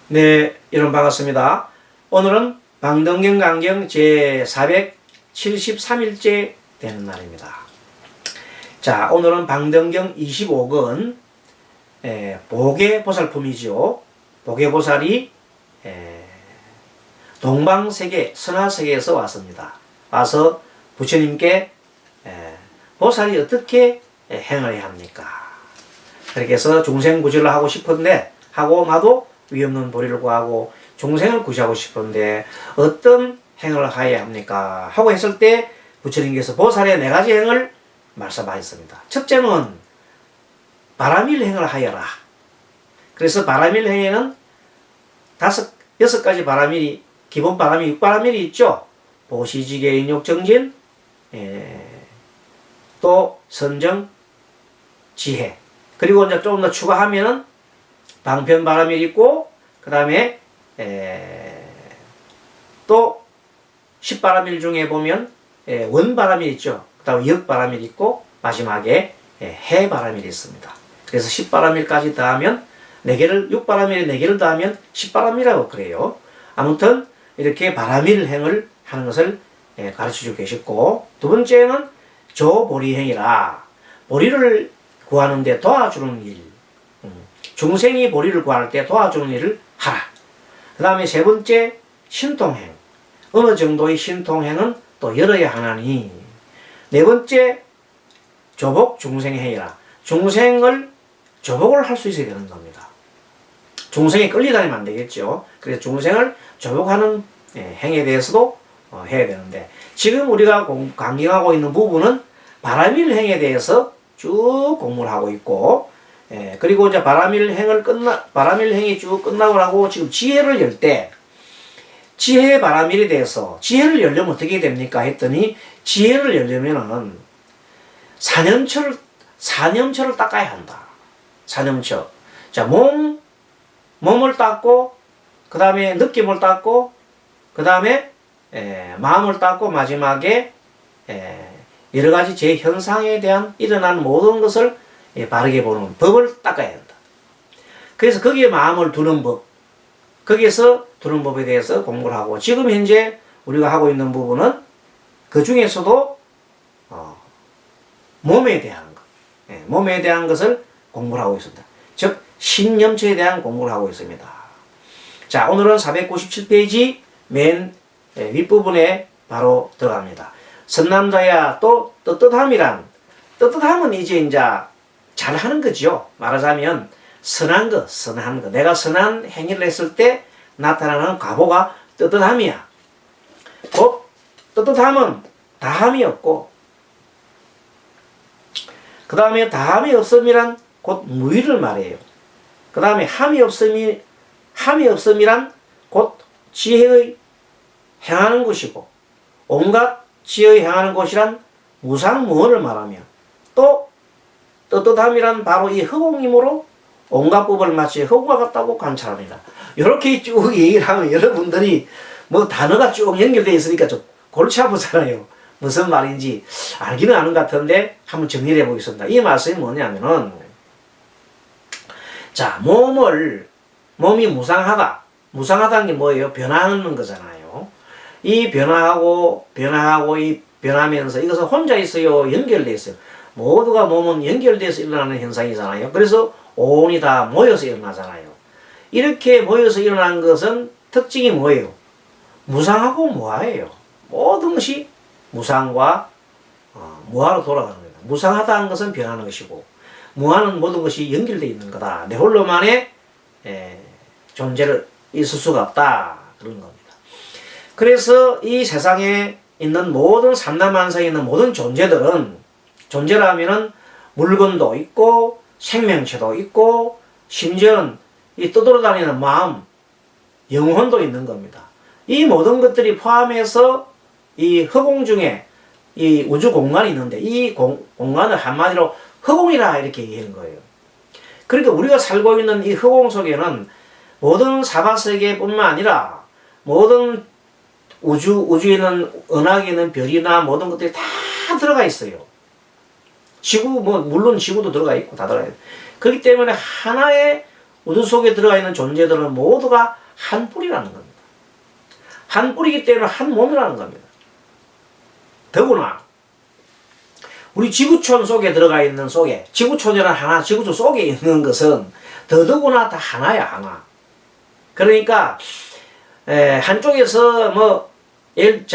네, 여러분 반갑습니다. 오늘은 방등경 강경 제473일째 되는 날입니다. 자, 오늘은 방등경 25권 보계보살품이죠. 보계보살이 동방세계, 선화세계에서 왔습니다. 와서 부처님께 보살이 어떻게 행을 해야 합니까? 그렇게 해서 중생 구제를 하고 싶은데 하고 나도 위없는 보리를 구하고 중생을 구제하고 싶은데 어떤 행을 하여야 합니까? 하고 했을 때 부처님께서 보살의 4가지 행을 말씀하셨습니다. 첫째는 바라밀 행을 하여라. 그래서 바라밀 행에는 6가지 바라밀이, 기본 바라밀, 6바라밀이 있죠. 보시지계, 인욕정진, 또 선정, 지혜. 그리고 이제 조금 더 추가하면은 방편 바라밀이 있고, 그 다음에 또 10바라밀 중에 보면 원바라밀 있죠. 그 다음에 역바라밀 있고, 마지막에 해바라밀이 있습니다. 그래서 10바라밀까지 더하면 6바라밀에 4개를 더하면 10바라밀이라고 그래요. 아무튼 이렇게 바라밀 행을 하는 것을 가르쳐주고 계셨고, 두 번째는 조보리행이라, 보리를 구하는데 도와주는 일, 중생이 보리를 구할 때 도와주는 일을 하라. 그 다음에 세 번째 신통행, 어느 정도의 신통행은 또 열어야 하나니. 네 번째 조복 중생행이라, 중생을 조복을 할 수 있어야 되는 겁니다. 중생이 끌려다니면 안 되겠죠. 그래서 중생을 조복하는 행에 대해서도 해야 되는데, 지금 우리가 강경하고 있는 부분은 바라밀 행에 대해서 쭉 공부를 하고 있고, 그리고 이제 바라밀 행이 쭉 끝나고 나고 지금 지혜를 열 때, 지혜 바라밀에 대해서, 지혜를 열려면 어떻게 됩니까? 했더니, 지혜를 열려면은 사념처를 닦아야 한다. 사념처. 자, 몸을 닦고, 그 다음에 느낌을 닦고, 그 다음에 마음을 닦고, 마지막에 여러 가지 제 현상에 대한 일어나는 모든 것을 바르게 보는 법을 닦아야 한다. 그래서 거기에 마음을 두는 법, 거기에서 두는 법에 대해서 공부를 하고, 지금 현재 우리가 하고 있는 부분은 그 중에서도 몸에 대한 것, 몸에 대한 것을 공부를 하고 있습니다. 즉 신념처에 대한 공부를 하고 있습니다. 자, 오늘은 497페이지 맨 윗부분에 바로 들어갑니다. 선남자야, 또 떳떳함은 이제 잘하는 거죠. 말하자면 선한 거. 내가 선한 행위를 했을 때 나타나는 과보가 떳떳함이야. 곧 떳떳함은 다함이 없고, 그 다음에 다함이 없음이란 곧 무의를 말해요. 그 다음에 함이 없음이란 곧 지혜의 행하는 것이고, 온갖 지혜의 행하는 것이란 무상무언을 말하며, 또 떳떳함이란 바로 이 허공이므로 온갖 법을 마치 허공과 같다고 관찰합니다. 이렇게 쭉 얘기를 하면 여러분들이 뭐 단어가 쭉 연결되어 있으니까 좀 골치 아프잖아요. 무슨 말인지 알기는 아는 것 같은데 한번 정리를 해보겠습니다. 이 말씀이 뭐냐면은, 자, 몸이 무상하다는 게 뭐예요? 변하는 거잖아요. 이 변화하고 이 변하면서 이것은 혼자 있어요? 연결되어 있어요? 모두가 몸은 연결돼서 일어나는 현상이잖아요. 그래서 온이 다 모여서 일어나잖아요. 이렇게 모여서 일어나는 것은 특징이 뭐예요? 무상하고 무아예요. 모든 것이 무상과 무아로 돌아가는 겁니다. 무상하다는 것은 변하는 것이고, 무아는 모든 것이 연결되어 있는 거다. 내 홀로만의 존재를 있을 수가 없다. 그런 겁니다. 그래서 이 세상에 있는 모든 삼라만상에 있는 모든 존재라 하면은 물건도 있고 생명체도 있고 심지어는 이 떠돌아다니는 마음, 영혼도 있는 겁니다. 이 모든 것들이 포함해서 이 허공 중에 이 우주 공간이 있는데, 이 공간을 한마디로 허공이라 이렇게 얘기하는 거예요. 그러니까 우리가 살고 있는 이 허공 속에는 모든 사바세계뿐만 아니라 모든 우주에 있는 은하계에 있는 별이나 모든 것들이 다 들어가 있어요. 지구, 물론 지구도 들어가 있고 다 들어가 있어요. 그렇기 때문에 하나의 우주 속에 들어가 있는 존재들은 모두가 한 뿌리라는 겁니다. 한 뿌리이기 때문에 한 몸이라는 겁니다. 더구나 우리 지구촌 속에 들어가 있는 속에 지구촌이라는 하나 지구촌 속에 있는 것은 더더구나 다 하나야 하나. 그러니까 한쪽에서 뭐 예를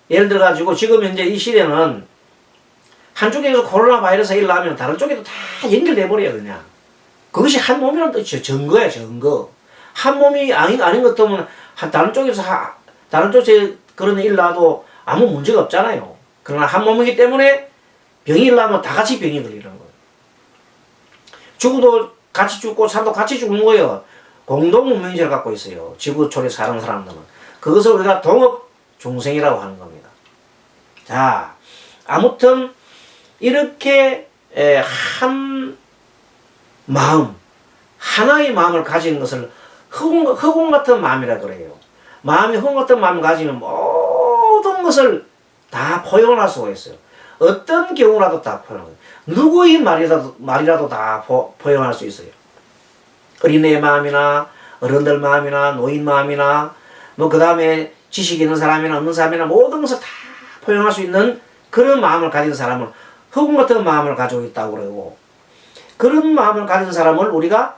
들어 가지고 지금 현재 이 시대는 한쪽에서 코로나 바이러스가 일어나면 다른 쪽에도 다 연결돼 버려요 그냥. 그것이 한 몸이라는 뜻이죠. 증거야 증거. 한 몸이 아닌 것 같으면 다른 쪽에서 그런 일이 일어나도 아무 문제가 없잖아요. 그러나 한 몸이기 때문에 병이 일어나면 다 같이 병이 걸리는 거예요. 죽어도 같이 죽고 살도 같이 죽는 거예요. 공동 운명체를 갖고 있어요. 지구촌에 사는 사람들은. 그것을 우리가 동업중생이라고 하는 겁니다. 자, 아무튼 이렇게 한 마음, 하나의 마음을 가진 것을 허공 같은 마음이라 그래요. 마음이 허공 같은 마음을 가지면 모든 것을 다 포용할 수가 있어요. 어떤 경우라도 다 포용해요. 누구의 말이라도 다 포용할 수 있어요. 어린애의 마음이나 어른들 마음이나 노인 마음이나 뭐 그 다음에 지식 있는 사람이나 없는 사람이나 모든 것을 다 포용할 수 있는 그런 마음을 가진 사람을 허공 같은 마음을 가지고 있다고 그러고, 그런 마음을 가진 사람을 우리가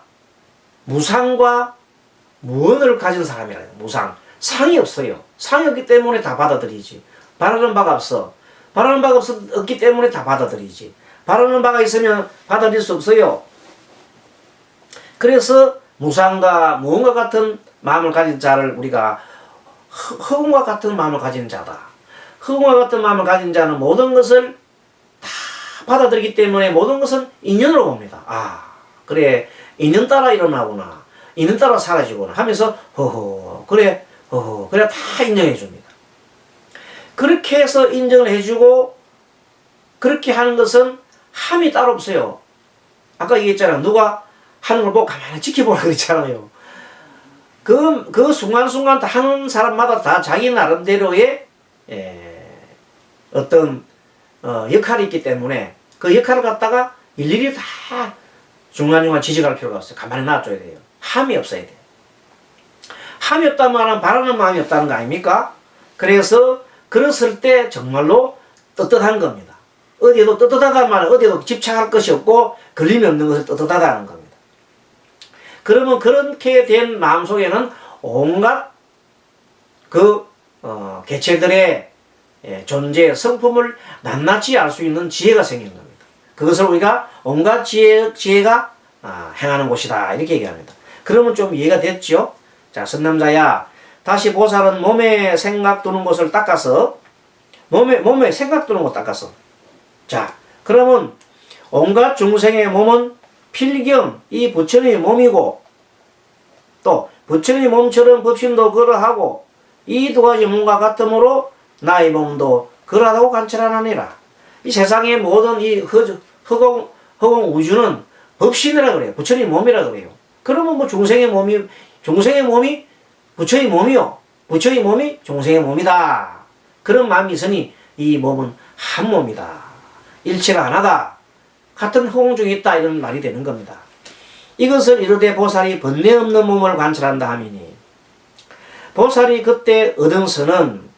무상과 무언을 가진 사람이라 해요. 무상. 상이 없어요. 상이 없기 때문에 다 받아들이지. 바라는 바가 없어. 바라는 바가 없기 때문에 다 받아들이지. 바라는 바가 있으면 받아들일 수 없어요. 그래서 무상과 무언과 같은 마음을 가진 자를 우리가 허공과 같은 마음을 가진 자다. 허공과 같은 마음을 가진 자는 모든 것을 다 받아들이기 때문에 모든 것은 인연으로 봅니다. 아, 그래, 인연 따라 일어나구나. 인연 따라 사라지구나 하면서 허허, 그래, 허허, 그래 다 인정해 줍니다. 그렇게 해서 인정을 해주고 그렇게 하는 것은 함이 따로 없어요. 아까 얘기했잖아요. 누가 하는 걸 보고 가만히 지켜보라 그랬잖아요. 그 순간순간 다 하는 사람마다 다 자기 나름대로의 어떤 역할이 있기 때문에 그 역할을 갖다가 일일이 다 중간중간 지적할 필요가 없어요. 가만히 놔줘야 돼요. 함이 없어야 돼요. 함이 없다는 말은 바라는 마음이 없다는 거 아닙니까? 그래서 그랬을 때 정말로 떳떳한 겁니다. 어디에도 떳떳하다는 말은 어디에도 집착할 것이 없고 걸림이 없는 것을 떳떳하다는 겁니다. 그러면 그렇게 된 마음속에는 온갖 개체들의 존재, 성품을 낱낱이 알 수 있는 지혜가 생기는 겁니다. 그것을 우리가 온갖 지혜가 행하는 곳이다 이렇게 얘기합니다. 그러면 좀 이해가 됐죠? 자, 선남자야, 다시 보살은 몸에 생각 두는 곳을 닦아서 몸에 생각 두는 곳 닦아서, 자, 그러면 온갖 중생의 몸은 필경 이 부처님의 몸이고 또 부처님의 몸처럼 법신도 그러하고 이 두 가지 몸과 같으므로 나의 몸도 그러하다고 관찰하느니라. 이 세상의 모든 이 허공 우주는 법신이라 그래요. 부처님 몸이라 그래요. 그러면 뭐 중생의 몸이 부처의 몸이요. 부처의 몸이 중생의 몸이다. 그런 마음이 있으니 이 몸은 한 몸이다. 일체가 하나다. 같은 허공 중에 있다. 이런 말이 되는 겁니다. 이것을 이르되 보살이 번뇌 없는 몸을 관찰한다 하미니, 보살이 그때 얻은 선은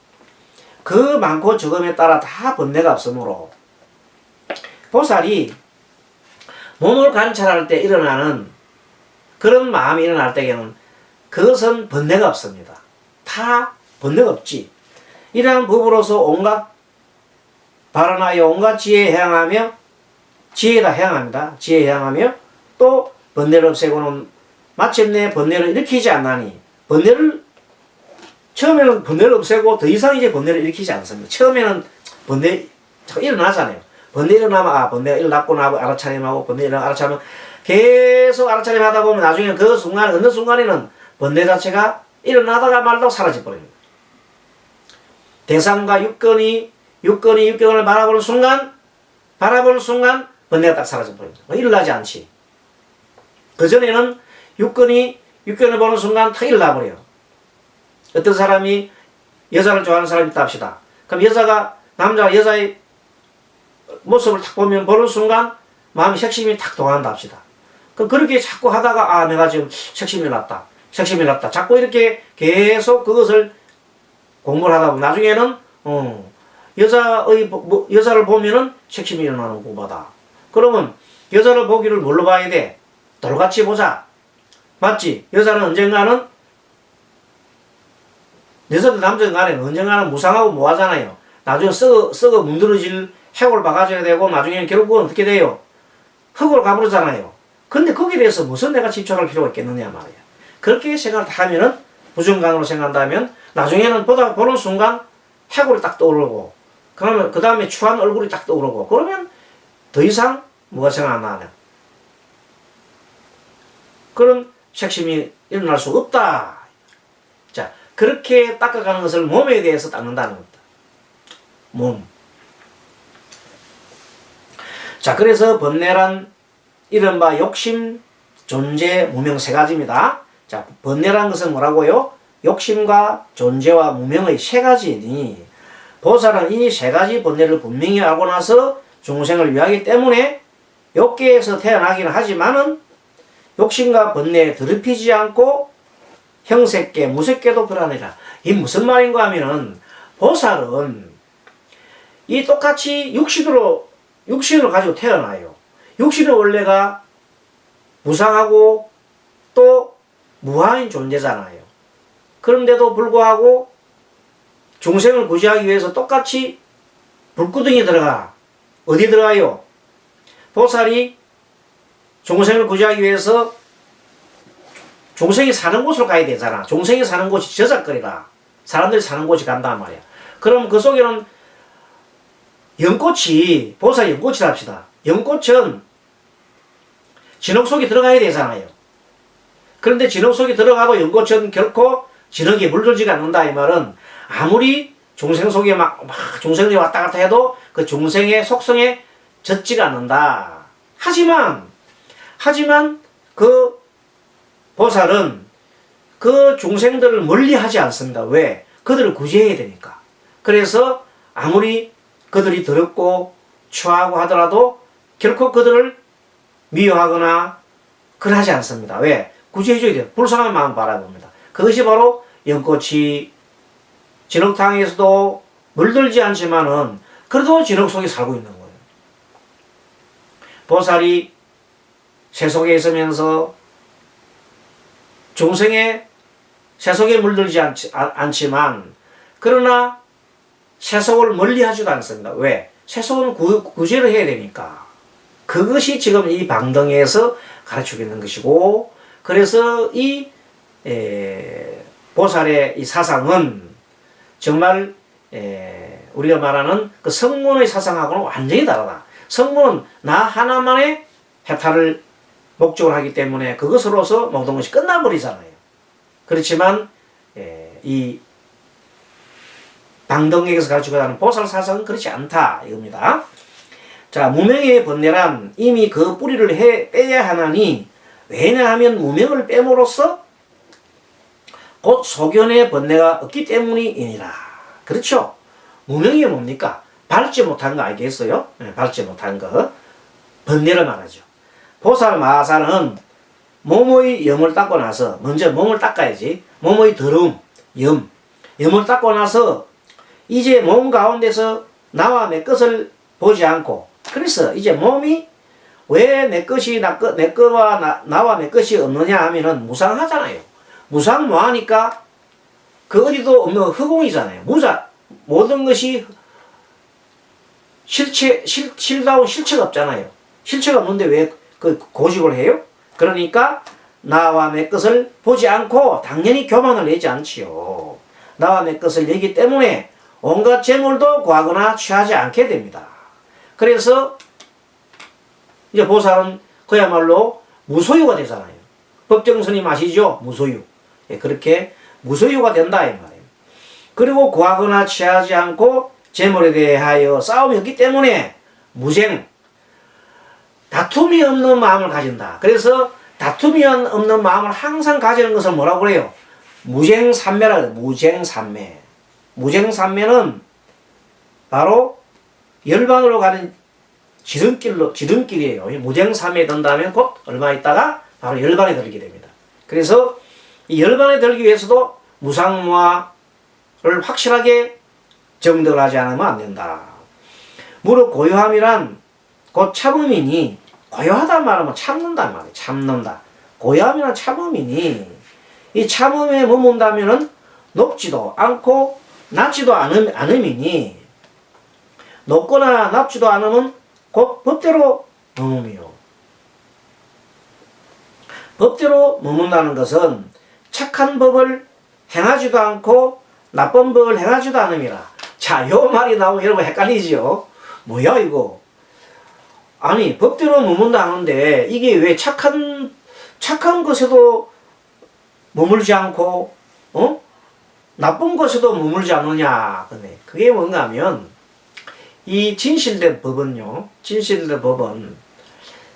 그 많고 적음에 따라 다 번뇌가 없으므로 보살이 몸을 관찰할 때 일어나는 그런 마음이 일어날 때에는 그것은 번뇌가 없습니다. 다 번뇌가 없지. 이러한 법으로서 온갖 발언하여 온갖 지혜에 향하며 지혜에다 향합니다. 지혜에 향하며 또 번뇌를 없애고는 마침내 번뇌를 일으키지 않나니, 처음에는 번뇌를 없애고 더 이상 이제 번뇌를 일으키지 않습니다. 처음에는 번뇌 일어나잖아요. 번뇌 일어나면 번뇌가 일어났구나 하고 알아차림하고 번뇌 일어나면 알아차리면 계속 알아차림하다 보면 나중에 그 순간 어느 순간에는 번뇌 자체가 일어나다가 말다가 사라져버립니다. 대상과 육견이 육견을 바라보는 순간 번뇌가 딱 사라져버립니다. 일어나지 않지. 그전에는 육견을 보는 순간 탁 일어나버려요. 어떤 사람이 여자를 좋아하는 사람이 있다 합시다. 그럼 남자가 여자의 모습을 탁 보는 순간 마음의 색심이 탁 동한다 합시다. 그렇게 자꾸 하다가 아 내가 지금 색심이 났다. 색심이 났다. 자꾸 이렇게 계속 그것을 공부를 하다 보면 나중에는 여자를 보면은 색심이 일어나는 공부다. 그러면 여자를 보기를 뭘로 봐야 돼? 돌같이 보자. 맞지? 여자는 언젠가는 여자든 남자든 간에 언젠가는 무상하고 뭐하잖아요. 나중에 썩어 문드러질 해골 박아줘야 되고 나중에는 결국은 어떻게 돼요? 흙으로 가버리잖아요. 근데 거기에 대해서 무슨 내가 집착할 필요가 있겠느냐 말이야. 그렇게 생각을 하면은 부정관으로 생각한다면 나중에는 보는 순간 해골이 딱 떠오르고 그러면 그 다음에 추한 얼굴이 딱 떠오르고 그러면 더 이상 뭐가 생각 안 나냐. 그런 색심이 일어날 수 없다. 자, 그렇게 닦아가는 것을 몸에 대해서 닦는다는 겁니다. 몸. 자, 그래서 번뇌란 이른바 욕심, 존재, 무명 세 가지입니다. 자, 번뇌란 것은 뭐라고요? 욕심과 존재와 무명의 세 가지니 보살은 이 세 가지 번뇌를 분명히 알고 나서 중생을 위하기 때문에 욕계에서 태어나기는 하지만은 욕심과 번뇌에 더럽히지 않고 형색계, 무색계도 그러니라. 이 무슨 말인가 하면은 보살은 이 똑같이 육신을 가지고 태어나요. 육신의 원래가 무상하고 또 무한인 존재잖아요. 그런데도 불구하고 중생을 구제하기 위해서 똑같이 불구덩이에 들어가. 어디 들어가요? 보살이 중생을 구제하기 위해서 중생이 사는 곳으로 가야 되잖아. 중생이 사는 곳이 저작거리라. 사람들이 사는 곳이 간단 말이야. 그럼 그 속에는 연꽃이, 보살 연꽃이라 합시다. 연꽃은 진흙 속에 들어가야 되잖아요. 그런데 진흙 속에 들어가도 연꽃은 결코 진흙에 물들지가 않는다. 이 말은 아무리 중생 속에 막 중생들이 왔다 갔다 해도 그 중생의 속성에 젖지가 않는다. 하지만 그 보살은 그 중생들을 멀리 하지 않습니다. 왜? 그들을 구제해야 되니까. 그래서 아무리 그들이 더럽고 추하고 하더라도 결코 그들을 미워하거나 그러지 않습니다. 왜? 구제해줘야 돼요. 불쌍한 마음 바라봅니다. 그것이 바로 연꽃이 진흙탕에서도 물들지 않지만은 그래도 진흙 속에 살고 있는 거예요. 보살이 새 속에 있으면서 중생의 새 속에 물들지 않지만 그러나 새 속을 멀리 하지도 않습니다. 왜? 새 속은 구제를 해야 되니까. 그것이 지금 이 방등에서 가르치고 있는 것이고 그래서 이 보살의 이 사상은 정말 우리가 말하는 그 성문의 사상하고는 완전히 다르다. 성문은 나 하나만의 해탈을 목적으로 하기 때문에 그것으로서 모든 것이 끝나버리잖아요. 그렇지만 이 방등에서 가르치고 하는 보살 사상은 그렇지 않다 이겁니다. 자, 무명의 번뇌란 이미 그 뿌리를 빼야 하나니 왜냐하면 무명을 빼므로써 곧 소견의 번뇌가 없기 때문이니라. 그렇죠? 무명이 뭡니까? 밟지 못한 거 알겠어요? 네, 밟지 못한 거. 번뇌를 말하죠. 보살 마하사는 몸의 염을 닦고 나서 먼저 몸을 닦아야지. 몸의 더러움, 염을 닦고 나서 이제 몸 가운데서 나와 내 것을 보지 않고 그래서 이제 몸이 왜 내 것이 내 거와 나와 내 것이 없느냐 하면은 무상하잖아요. 무상무하니까 그 어디도 없는 허공이잖아요. 모든 것이 실다운 실체가 없잖아요. 실체가 없는데 왜 그 고집을 해요? 그러니까 나와 내 것을 보지 않고 당연히 교만을 내지 않지요. 나와 내 것을 내기 때문에 온갖 재물도 구하거나 취하지 않게 됩니다. 그래서 이제 보살은 그야말로 무소유가 되잖아요. 법정스님 아시죠? 무소유. 예, 그렇게 무소유가 된다 이 말이에요. 그리고 구하거나 취하지 않고 재물에 대하여 싸움이 없기 때문에 무쟁, 다툼이 없는 마음을 가진다. 그래서 다툼이 없는 마음을 항상 가지는 것을 뭐라고 그래요? 무쟁산매라 그래요. 무쟁산매. 무쟁산매는 바로 열반으로 가는 지름길이에요. 무쟁삼에 든다면 곧 얼마 있다가 바로 열반에 들게 됩니다. 그래서 이 열반에 들기 위해서도 무상무화를 확실하게 정득을 하지 않으면 안 된다. 무릇 고요함이란 곧 참음이니, 고요하다 말하면 참는다 말이에요. 참는다. 고요함이란 참음이니, 이 참음에 머문다면은 높지도 않고 낮지도 않음이니, 높거나 낮지도 않으면 곧 법대로 머뭅이요. 법대로 머문다는 것은 착한 법을 행하지도 않고 나쁜 법을 행하지도 않음이라. 자, 요 말이 나오면 여러분 헷갈리지요? 뭐야 이거? 아니, 법대로 머문다 하는데 이게 왜 착한 것에도 머물지 않고 나쁜 것에도 머물지 않느냐? 근데 그게 뭔가 하면 이 진실된 법은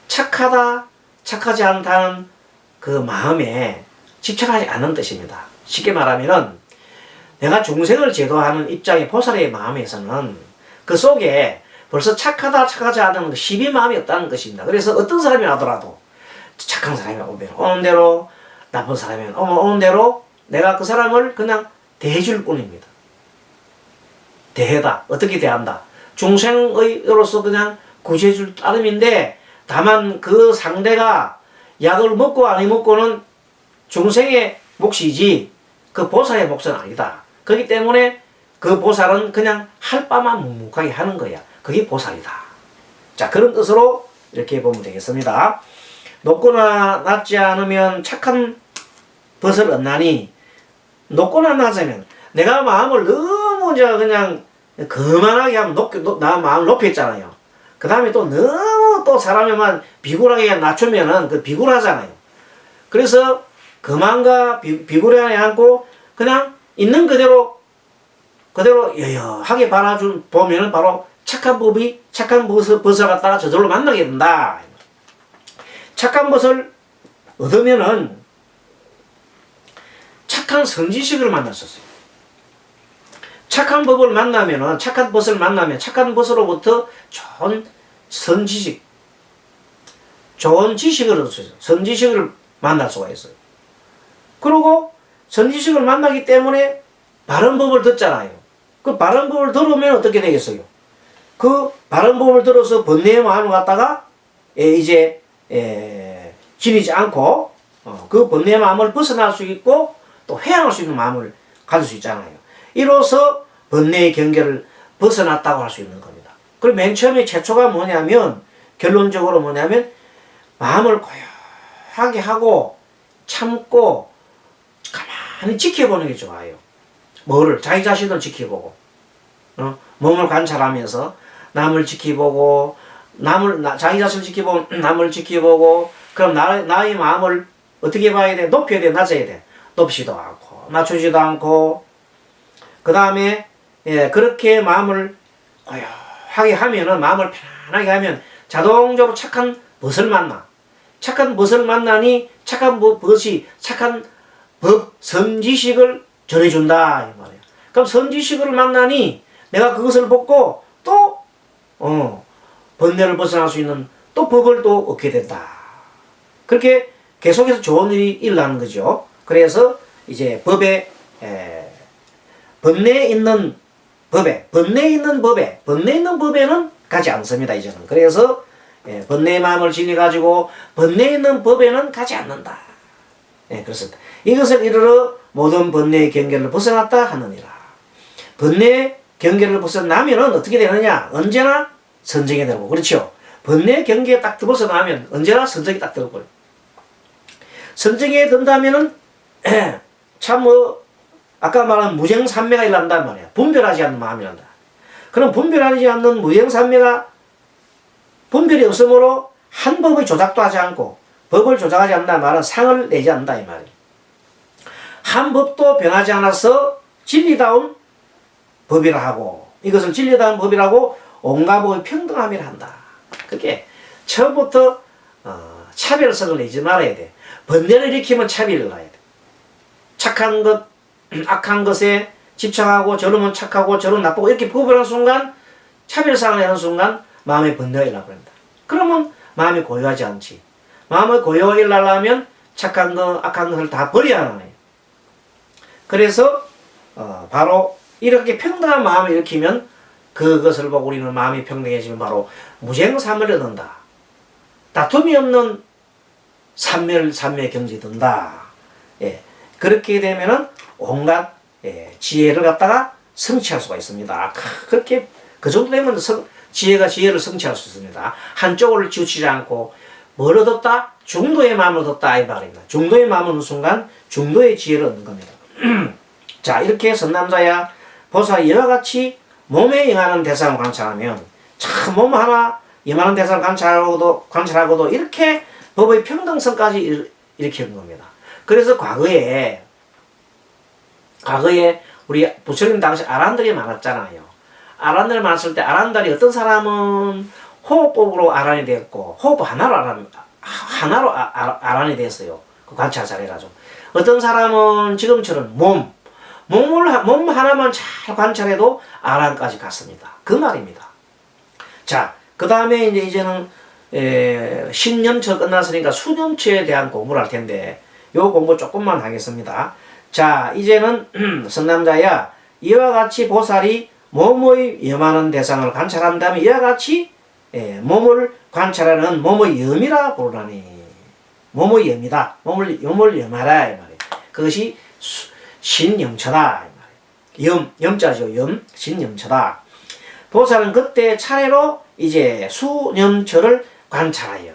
착하다, 착하지 않다는 그 마음에 집착하지 않는 뜻입니다. 쉽게 말하면은 내가 중생을 제도하는 입장의 보살의 마음에서는 그 속에 벌써 착하다, 착하지 않은 시비 마음이 없다는 것입니다. 그래서 어떤 사람이 하더라도 착한 사람이 오는 대로, 나쁜 사람이 오는 대로 내가 그 사람을 그냥 대해줄 뿐입니다. 대해다. 어떻게 대한다? 중생의로서 그냥 구제해줄 따름인데, 다만 그 상대가 약을 먹고 안 먹고는 중생의 몫이지 그 보살의 몫은 아니다. 그렇기 때문에 그 보살은 그냥 할 바만 묵묵하게 하는 거야. 그게 보살이다. 자, 그런 뜻으로 이렇게 보면 되겠습니다. 높거나 낮지 않으면 착한 벗을 얻나니, 높거나 낮으면 내가 마음을 너무 그냥 거만하게 하면 나 마음을 높였잖아요. 그 다음에 또 너무 또 사람에만 비굴하게 낮추면은 그 비굴하잖아요. 그래서 거만과 비굴하게 않고 그냥 있는 그대로 여여하게 보면은 바로 착한 벗을 갖다가 저절로 만나게 된다. 착한 벗을 얻으면은 착한 선지식을 만났었어요. 착한 법을 만나면은, 착한 벗을 만나면 착한 벗으로부터 좋은 선지식, 좋은 지식을 얻을 수 있어요. 선지식을 만날 수가 있어요. 그리고 선지식을 만나기 때문에 바른 법을 듣잖아요. 그 바른 법을 들으면 어떻게 되겠어요? 그 바른 법을 들어서 번뇌의 마음을 갖다가 이제 지니지 않고 그 번뇌의 마음을 벗어날 수 있고 또 회양할 수 있는 마음을 가질 수 있잖아요. 이로써 번뇌의 경계를 벗어났다고 할 수 있는 겁니다. 그리고 맨 처음에 최초가 뭐냐면, 결론적으로 뭐냐면 마음을 고요하게 하고 참고 가만히 지켜보는 게 좋아요. 뭐를? 자기 자신을 지켜보고 몸을 관찰하면서 남을 지켜보고 자기 자신을 지켜보고 남을 지켜보고, 그럼 나의 마음을 어떻게 봐야 돼? 높여야 돼? 낮아야 돼? 높지도 않고 낮추지도 않고, 그 다음에 그렇게 마음을 고요하게 하면은, 마음을 편안하게 하면 자동적으로 착한 벗을 만나. 착한 벗을 만나니 착한 벗이 착한 법 선지식을 전해준다 이 말이에요. 그럼 선지식을 만나니 내가 그것을 벗고 또 번뇌를 벗어날 수 있는 또 법을 또 얻게 된다. 그렇게 계속해서 좋은 일이 일어나는 거죠. 그래서 이제 법에 번뇌 있는 법에는 가지 않습니다, 이제는. 그래서 번뇌의 마음을 지니가지고 번뇌 있는 법에는 가지 않는다. 그렇습니다. 이것을 이르러 모든 번뇌의 경계를 벗어났다 하느니라. 번뇌의 경계를 벗어나면은 어떻게 되느냐? 언제나 선정이 되고, 그렇죠? 번뇌의 경계에 딱 벗어나면 언제나 선정이 딱 들어버려. 선정에 든다면은 참 아까 말한 무정산매가 일어난단 말이야. 분별하지 않는 마음이란다. 그럼 분별하지 않는 무정산매가 분별이 없으므로 한 법의 조작도 하지 않고 법을 조작하지 않는다는 말은 상을 내지 않는다 이 말이에요. 한 법도 변하지 않아서 진리다운 법이라 하고, 이것을 진리다운 법이라고 온갖 법의 평등함이라 한다. 그게 처음부터 차별성을 내지 말아야 돼. 번뇌를 일으키면 차별을 놔야 돼. 착한 것, 악한 것에 집착하고 저러면 착하고 저러면 나쁘고 이렇게 구분하는 순간, 차별상을 내는 순간 마음의 번뇌가 일어나고 그런다. 그러면 마음이 고요하지 않지. 마음의 고요가 일어나려면 착한 것, 악한 것을 다 버려야 하는 거예요. 그래서 바로 이렇게 평등한 마음을 일으키면 그것을 보고 우리는 마음이 평등해지면 바로 무쟁삼을 얻는다. 다툼이 없는 삼매 경지에 든다. 예. 그렇게 되면은 온갖 지혜를 갖다가 성취할 수가 있습니다. 그렇게 그 정도 되면 지혜가 지혜를 성취할 수 있습니다. 한쪽을 치우치지 않고 뭘 얻었다? 중도의 마음을 얻었다 이 말입니다. 중도의 마음을 얻는 순간 중도의 지혜를 얻는 겁니다. 자, 이렇게 선남자야 보살 이와 같이 몸에 영하는 대상을 관찰하면 참 몸 하나 영하는 대상을 관찰하고도 이렇게 법의 평등성까지 일으키는 겁니다. 그래서 과거에 우리 부처님 당시 아란들이 많았잖아요. 아란들 많았을 때 아란들이 어떤 사람은 호흡법으로 아란이 되었고 호흡 하나로 아란이 됐어요. 그 관찰 잘해가지고. 어떤 사람은 지금처럼 몸 하나만 잘 관찰해도 아란까지 갔습니다. 그 말입니다. 자, 그 다음에 이제는 신념처 끝났으니까 수념처에 대한 공부를 할 텐데 요 공부 조금만 하겠습니다. 자, 이제는 선남자야 이와 같이 보살이 몸의 염하는 대상을 관찰한다면 이와 같이 몸을 관찰하는 몸의 염이라 부르라니. 몸의 염이다. 몸을 염하라 이 말이에요. 그것이 신염처다 이 말이에요. 염자죠. 신염처다. 보살은 그때 차례로 이제 수념처를 관찰하여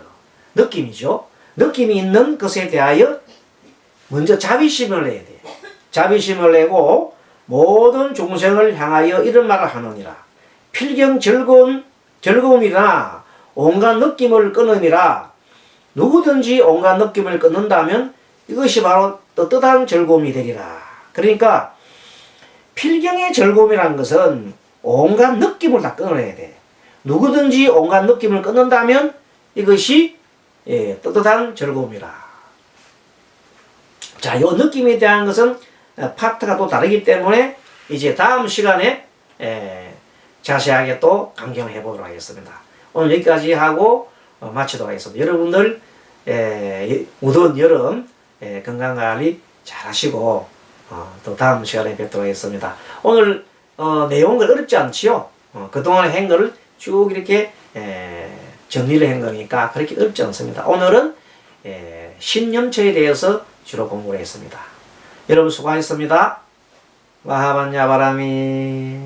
느낌이죠. 느낌이 있는 것에 대하여 먼저 자비심을 내야 돼. 자비심을 내고 모든 중생을 향하여 이런 말을 하느니라. 필경 즐거움이나 온갖 느낌을 끊음이라. 누구든지 온갖 느낌을 끊는다면 이것이 바로 떳떳한 즐거움이 되리라. 그러니까 필경의 즐거움이라는 것은 온갖 느낌을 다 끊어내야 돼. 누구든지 온갖 느낌을 끊는다면 이것이 떳떳한 즐거움이라. 자, 요 느낌에 대한 것은 파트가 또 다르기 때문에 이제 다음 시간에 자세하게 또 강경해 보도록 하겠습니다. 오늘 여기까지 하고 마치도록 하겠습니다. 여러분들 무더운 여름 건강관리 잘 하시고 또 다음 시간에 뵙도록 하겠습니다. 오늘 내용은 어렵지 않지요? 그동안의 행거를 쭉 이렇게 정리를 한 거니까 그렇게 어렵지 않습니다. 오늘은 신념처에 대해서 주로 공부를 했습니다. 여러분 수고하셨습니다. 마하반야바라미.